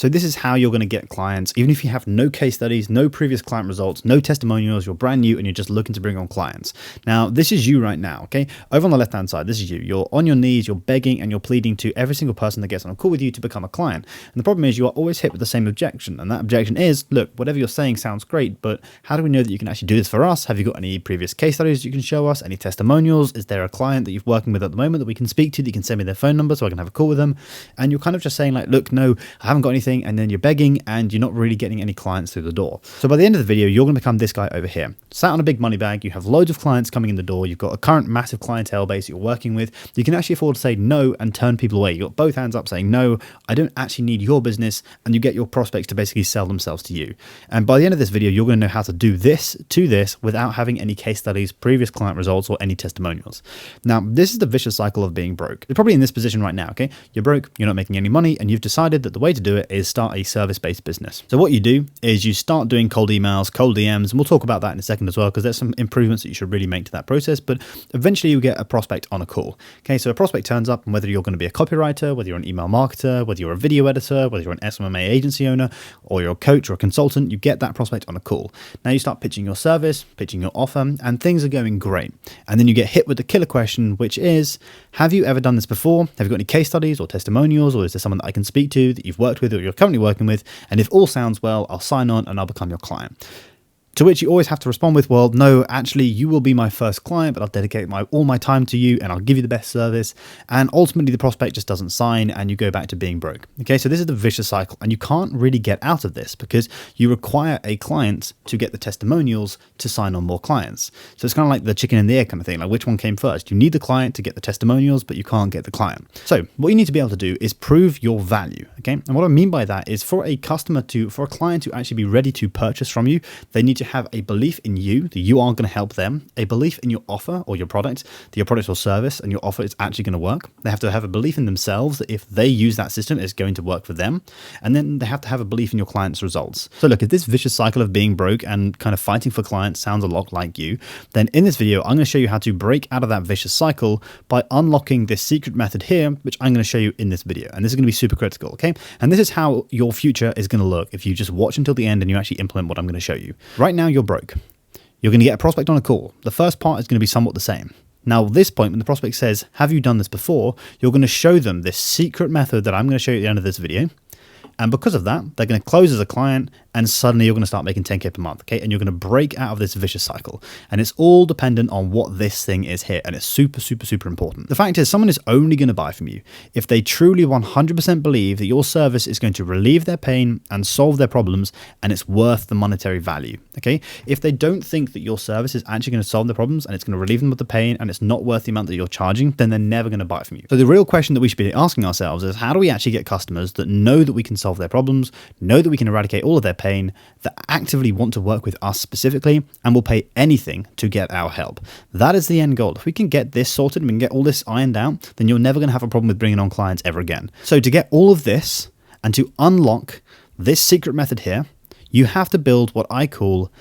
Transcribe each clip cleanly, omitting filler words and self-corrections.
So this is how you're going to get clients, even if you have no case studies, no previous client results, no testimonials, you're brand new and you're just looking to bring on clients. Now, this is you right now, okay? Over on the left-hand side, this is you. You're on your knees, you're begging and you're pleading to every single person that gets on a call with you to become a client. And the problem is you are always hit with the same objection. And that objection is, look, whatever you're saying sounds great, but how do we know that you can actually do this for us? Have you got any previous case studies you can show us? Any testimonials? Is there a client that you're working with at the moment that we can speak to, that you can send me their phone number so I can have a call with them? And you're kind of just saying like, look, no, I haven't got anything. And then you're begging and you're not really getting any clients through the door. So by the end of the video, you're going to become this guy over here. Sat on a big money bag, you have loads of clients coming in the door, you've got a current massive clientele base you're working with. You can actually afford to say no and turn people away. You've got both hands up saying, no, I don't actually need your business, and you get your prospects to basically sell themselves to you. And by the end of this video, you're going to know how to do this to this without having any case studies, previous client results, or any testimonials. Now, this is the vicious cycle of being broke. You're probably in this position right now, okay? You're broke, you're not making any money, and you've decided that the way to do it is start a service-based business. So what you do is you start doing cold emails, cold DMs, and we'll talk about that in a second as well, because there's some improvements that you should really make to that process, but eventually you get a prospect on a call. Okay, so a prospect turns up, and whether you're going to be a copywriter, whether you're an email marketer, whether you're a video editor, whether you're an SMMA agency owner, or you're a coach or a consultant, you get that prospect on a call. Now you start pitching your service, pitching your offer, and things are going great. And then you get hit with the killer question, which is, have you ever done this before? Have you got any case studies or testimonials, or is there someone that I can speak to that you've worked with or you're currently working with? And if all sounds well, I'll sign on and I'll become your client. To which you always have to respond with, well, no, actually, you will be my first client, but I'll dedicate all my time to you and I'll give you the best service. And ultimately, the prospect just doesn't sign and you go back to being broke. Okay, so this is the vicious cycle, and you can't really get out of this because you require a client to get the testimonials to sign on more clients. So it's kind of like the chicken and the egg kind of thing, like which one came first? You need the client to get the testimonials, but you can't get the client. So what you need to be able to do is prove your value. Okay, and what I mean by that is for a client to actually be ready to purchase from you, they need to have a belief in you that you are going to help them, a belief in your offer or your product, that your product or service and your offer is actually going to work. They have to have a belief in themselves that if they use that system, it's going to work for them. And then they have to have a belief in your client's results. So look, if this vicious cycle of being broke and kind of fighting for clients sounds a lot like you, then in this video, I'm going to show you how to break out of that vicious cycle by unlocking this secret method here, which I'm going to show you in this video. And this is going to be super critical, okay? And this is how your future is going to look if you just watch until the end and you actually implement what I'm going to show you. Right now, you're broke. You're going to get a prospect on a call. The first part is going to be somewhat the same. Now, at this point, when the prospect says, have you done this before? You're going to show them this secret method that I'm going to show you at the end of this video. And because of that, they're going to close as a client, and suddenly you're going to start making 10K per month, okay? And you're going to break out of this vicious cycle. And it's all dependent on what this thing is here. And it's super, super, super important. The fact is, someone is only going to buy from you if they truly 100% believe that your service is going to relieve their pain and solve their problems, and it's worth the monetary value, okay? If they don't think that your service is actually going to solve their problems and it's going to relieve them of the pain and it's not worth the amount that you're charging, then they're never going to buy from you. So the real question that we should be asking ourselves is, how do we actually get customers that know that we can solve their problems, know that we can eradicate all of their pain, that actively want to work with us specifically, and will pay anything to get our help? That is the end goal. If we can get this sorted and we can get all this ironed out, then you're never going to have a problem with bringing on clients ever again. So to get all of this and to unlock this secret method here, you have to build what I call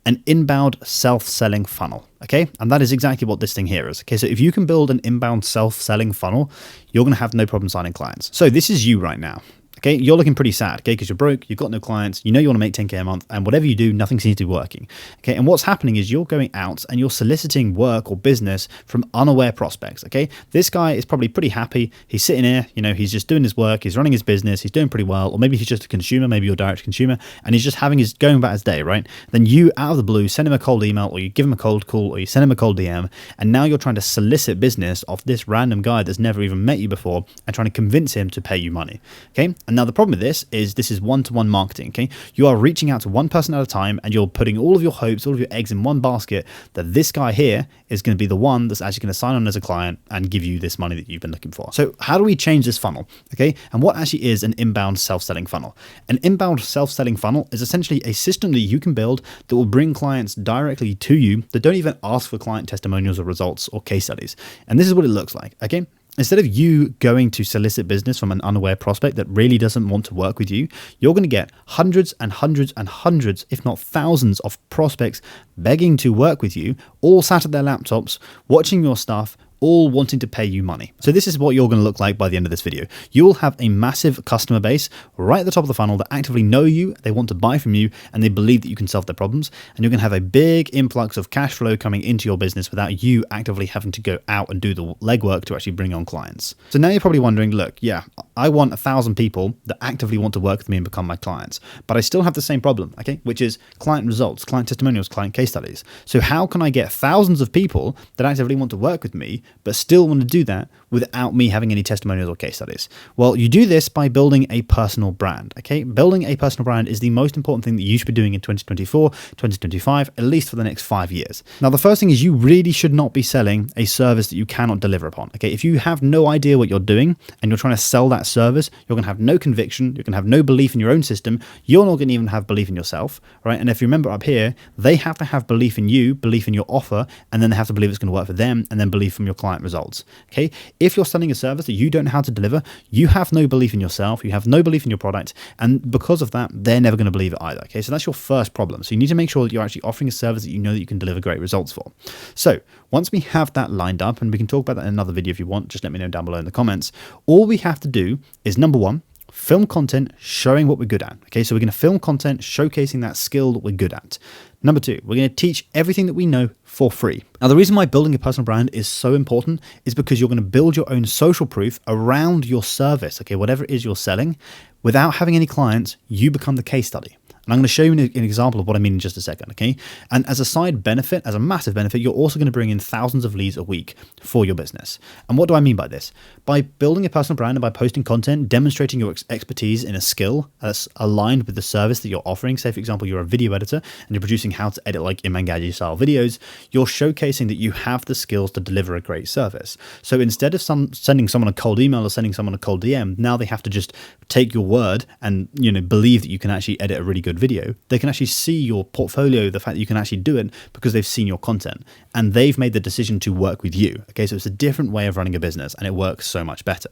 an inbound self-selling funnel, okay? And that is exactly what this thing here is, okay? So if you can build an inbound self-selling funnel, you're going to have no problem signing clients. So this is you right now. Okay, you're looking pretty sad, okay, because you're broke, you've got no clients, you know you want to make 10K a month, and whatever you do, nothing seems to be working. Okay, and what's happening is you're going out and you're soliciting work or business from unaware prospects, okay? This guy is probably pretty happy. He's sitting here, you know, he's just doing his work, he's running his business, he's doing pretty well, or maybe he's just a consumer, maybe you're a direct consumer, and he's just going about his day, right? Then you, out of the blue, send him a cold email, or you give him a cold call, or you send him a cold DM, and now you're trying to solicit business off this random guy that's never even met you before and trying to convince him to pay you money, okay? And now the problem with this is one-to-one marketing, okay? You are reaching out to one person at a time and you're putting all of your hopes, all of your eggs in one basket that this guy here is going to be the one that's actually going to sign on as a client and give you this money that you've been looking for. So how do we change this funnel, okay? And what actually is an inbound self-selling funnel? An inbound self-selling funnel is essentially a system that you can build that will bring clients directly to you that don't even ask for client testimonials or results or case studies. And this is what it looks like, okay? Instead of you going to solicit business from an unaware prospect that really doesn't want to work with you, you're going to get hundreds and hundreds and hundreds, if not thousands of prospects begging to work with you, all sat at their laptops, watching your stuff, all wanting to pay you money. So this is what you're going to look like by the end of this video. You will have a massive customer base right at the top of the funnel that actively know you, they want to buy from you, and they believe that you can solve their problems. And you're going to have a big influx of cash flow coming into your business without you actively having to go out and do the legwork to actually bring on clients. So now you're probably wondering, look, yeah, I want 1,000 people that actively want to work with me and become my clients, but I still have the same problem, okay, which is client results, client testimonials, client case studies. So how can I get thousands of people that actively want to work with me, but still want to do that without me having any testimonials or case studies? Well, you do this by building a personal brand, okay? Building a personal brand is the most important thing that you should be doing in 2024, 2025, at least for the next 5 years. Now, the first thing is you really should not be selling a service that you cannot deliver upon, okay? If you have no idea what you're doing and you're trying to sell that service, you're going to have no conviction, you're going to have no belief in your own system, you're not going to even have belief in yourself, right? And if you remember up here, they have to have belief in you, belief in your offer, and then they have to believe it's going to work for them, and then believe from your client results, okay? If you're selling a service that you don't know how to deliver, you have no belief in yourself, you have no belief in your product, and because of that, they're never going to believe it either, okay? So that's your first problem. So you need to make sure that you're actually offering a service that you know that you can deliver great results for. So once we have that lined up, and we can talk about that in another video if you want, just let me know down below in the comments, all we have to do is, number one, film content showing what we're good at. Okay, so we're going to film content showcasing that skill that we're good at. Number two, we're going to teach everything that we know for free. Now, the reason why building a personal brand is so important is because you're going to build your own social proof around your service, okay, whatever it is you're selling. Without having any clients, you become the case study. And I'm going to show you an example of what I mean in just a second, okay? And as a side benefit, as a massive benefit, you're also going to bring in thousands of leads a week for your business. And what do I mean by this? By building a personal brand and by posting content, demonstrating your expertise in a skill that's aligned with the service that you're offering. Say, for example, you're a video editor and you're producing how to edit like Imran Gadget style videos. You're showcasing that you have the skills to deliver a great service. So instead of sending someone a cold email or sending someone a cold DM, now they have to just take your word and, believe that you can actually edit a really good video. They can actually see your portfolio, the fact that you can actually do it because they've seen your content and they've made the decision to work with you. Okay, so it's a different way of running a business and it works so much better.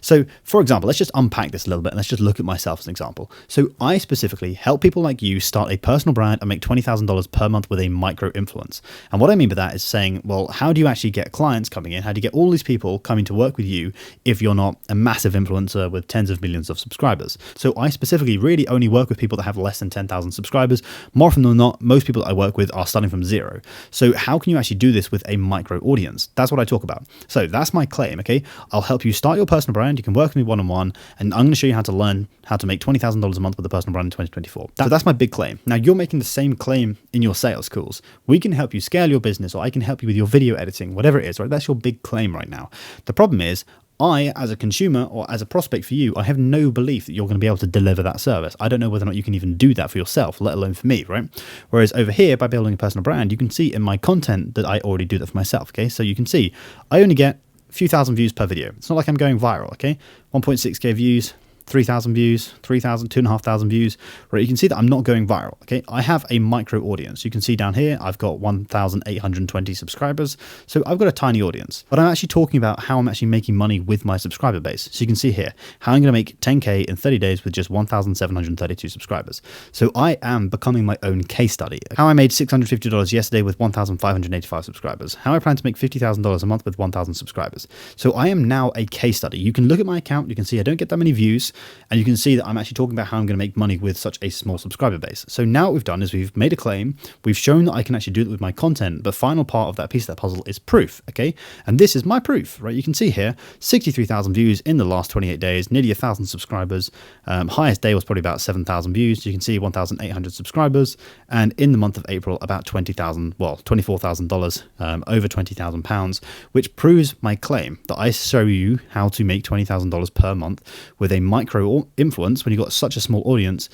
So for example, let's just unpack this a little bit and let's just look at myself as an example. So I specifically help people like you start a personal brand and make $20,000 per month with a micro influence. And what I mean by that is saying, well, how do you actually get clients coming in? How do you get all these people coming to work with you if you're not a massive influencer with tens of millions of subscribers? So I specifically really only work with people that have less than 10,000 subscribers. More often than not, most people that I work with are starting from zero. So how can you actually do this with a micro audience? That's what I talk about. So that's my claim, okay? I'll help you start your personal brand. You can work with me one-on-one, and I'm going to show you how to learn how to make $20,000 a month with a personal brand in 2024. So that's my big claim. Now you're making the same claim in your sales calls. We can help you scale your business, or I can help you with your video editing, whatever it is, right? That's your big claim right now. The problem is, I, as a consumer or as a prospect for you, I have no belief that you're going to be able to deliver that service. I don't know whether or not you can even do that for yourself, let alone for me, right? Whereas over here, by building a personal brand, you can see in my content that I already do that for myself, okay? So you can see I only get a few thousand views per video. It's not like I'm going viral, okay? 1.6K views, 3,000 views, 3,000, 2,500 views, right? You can see that I'm not going viral, okay? I have a micro audience. You can see down here, I've got 1,820 subscribers. So I've got a tiny audience, but I'm actually talking about how I'm actually making money with my subscriber base. So you can see here, how I'm going to make 10K in 30 days with just 1,732 subscribers. So I am becoming my own case study. How I made $650 yesterday with 1,585 subscribers. How I plan to make $50,000 a month with 1,000 subscribers. So I am now a case study. You can look at my account. You can see I don't get that many views. And you can see that I'm actually talking about how I'm going to make money with such a small subscriber base. So now what we've done is we've made a claim, we've shown that I can actually do it with my content, but final part of that piece of that puzzle is proof, okay? And this is my proof, right? You can see here, 63,000 views in the last 28 days, nearly 1,000 subscribers. Highest day was probably about 7,000 views. You can see 1,800 subscribers. And in the month of April, about $24,000, over £20,000, which proves my claim that I show you how to make $20,000 per month with a micro influence when you've got such a small audience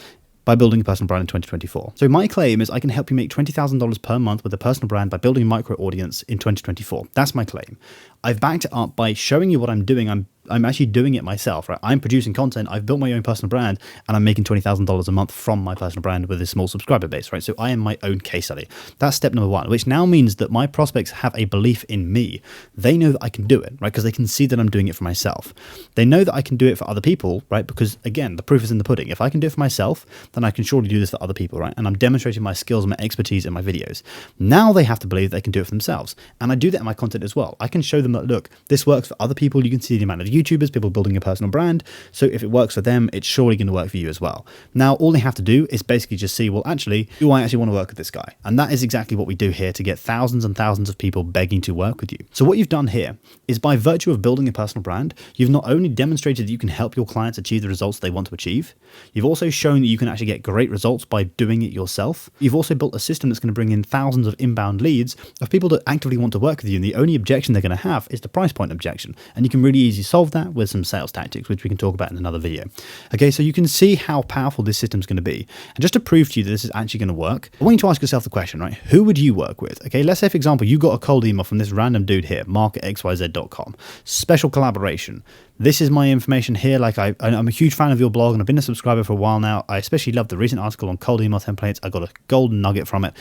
by building a personal brand in 2024. So my claim is I can help you make $20,000 per month with a personal brand by building a micro audience in 2024. That's my claim. I've backed it up by showing you what I'm doing. I'm I'm actually doing it myself, right? I'm producing content, I've built my own personal brand, and I'm making $20,000 a month from my personal brand with a small subscriber base, right? So I am my own case study. That's step number one, which now means that my prospects have a belief in me. They know that I can do it, right? Because they can see that I'm doing it for myself. They know that I can do it for other people, right? Because again, the proof is in the pudding. If I can do it for myself, then I can surely do this for other people, right? And I'm demonstrating my skills and my expertise in my videos. Now they have to believe they can do it for themselves. And I do that in my content as well. I can show them that, look, this works for other people. You can see the amount of YouTubers, people building a personal brand. So if it works for them, it's surely going to work for you as well. Now, all they have to do is basically just see, well, actually, do I actually want to work with this guy? And that is exactly what we do here to get thousands and thousands of people begging to work with you. So what you've done here is, by virtue of building a personal brand, you've not only demonstrated that you can help your clients achieve the results they want to achieve, you've also shown that you can actually get great results by doing it yourself. You've also built a system that's going to bring in thousands of inbound leads of people that actively want to work with you. And the only objection they're going to have is the price point objection. And you can really easily solve that with some sales tactics, which we can talk about in another video. Okay, so you can see how powerful this system is going to be. And just to prove to you that this is actually going to work, I want you to ask yourself the question, right? Who would you work with? Okay, let's say, for example, you got a cold email from this random dude here, mark@xyz.com. Special collaboration. This is my information here. Like I'm a huge fan of your blog and I've been a subscriber for a while now. I especially love the recent article on cold email templates. I got a golden nugget from it.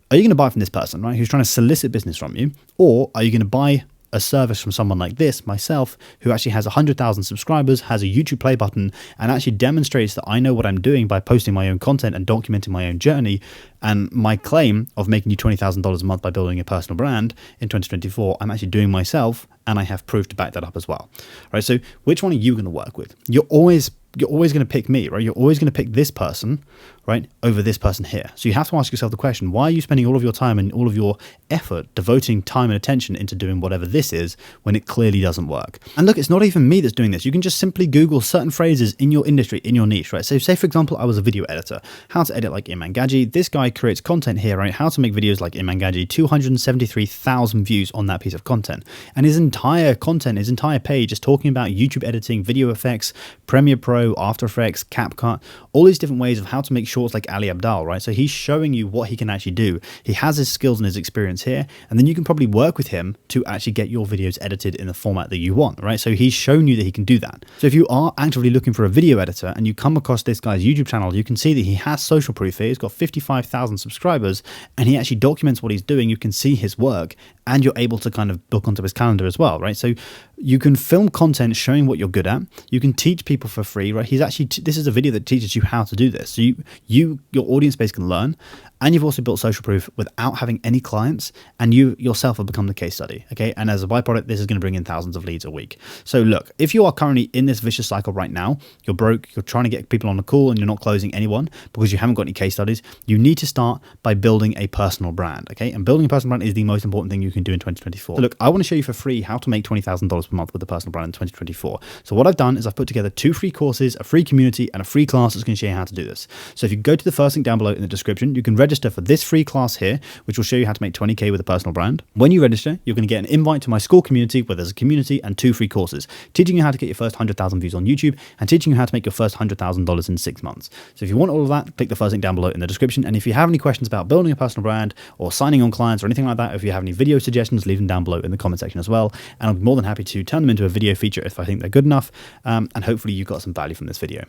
Are you going to buy from this person, right, who's trying to solicit business from you? Or are you going to buy a service from someone like this, myself, who actually has 100,000 subscribers, has a YouTube play button, and actually demonstrates that I know what I'm doing by posting my own content and documenting my own journey? And my claim of making you $20,000 a month by building a personal brand in 2024, I'm actually doing myself, and I have proof to back that up as well. Right? So which one are you going to work with? You're always going to pick me, right? You're always going to pick this person, right, over this person here. So you have to ask yourself the question, why are you spending all of your time and all of your effort devoting time and attention into doing whatever this is when it clearly doesn't work? And look, it's not even me that's doing this. You can just simply Google certain phrases in your industry, in your niche, right? So say, for example, I was a video editor, how to edit like Imran Gaji. This guy creates content here, right? How to make videos like Imran Gaji, 273,000 views on that piece of content. And his entire content, his entire page is talking about YouTube editing, video effects, Premiere Pro, After Effects, CapCut, all these different ways of how to make shorts like Ali Abdaal, right? So he's showing you what he can actually do. He has his skills and his experience here, and then you can probably work with him to actually get your videos edited in the format that you want, right? So he's shown you that he can do that. So if you are actively looking for a video editor and you come across this guy's YouTube channel, you can see that he has social proof here. He's got 55,000 subscribers, and he actually documents what he's doing. You can see his work, and you're able to kind of book onto his calendar as well, right? So you can film content showing what you're good at. You can teach people for free, right? He's actually, this is a video that teaches you how to do this. So your audience base can learn, and you've also built social proof without having any clients, and you yourself have become the case study, okay? And as a byproduct, this is going to bring in thousands of leads a week. So look, if you are currently in this vicious cycle right now, you're broke, you're trying to get people on the call, and you're not closing anyone because you haven't got any case studies, you need to start by building a personal brand, okay? And building a personal brand is the most important thing you can do in 2024. So look, I want to show you for free how to make $20,000 per month with a personal brand in 2024. So what I've done is I've put together 2 free courses, a free community, and a free class that's going to show you how to do this. So if you go to the first link down below in the description, you can register for this free class here, which will show you how to make 20K with a personal brand. When you register, you're going to get an invite to my school community where there's a community and 2 free courses, teaching you how to get your first 100,000 views on YouTube and teaching you how to make your first $100,000 in 6 months. So if you want all of that, click the first link down below in the description. And if you have any questions about building a personal brand or signing on clients or anything like that, if you have any video suggestions, leave them down below in the comment section as well. And I'm more than happy to turn them into a video feature if I think they're good enough. And hopefully you got some value from this video.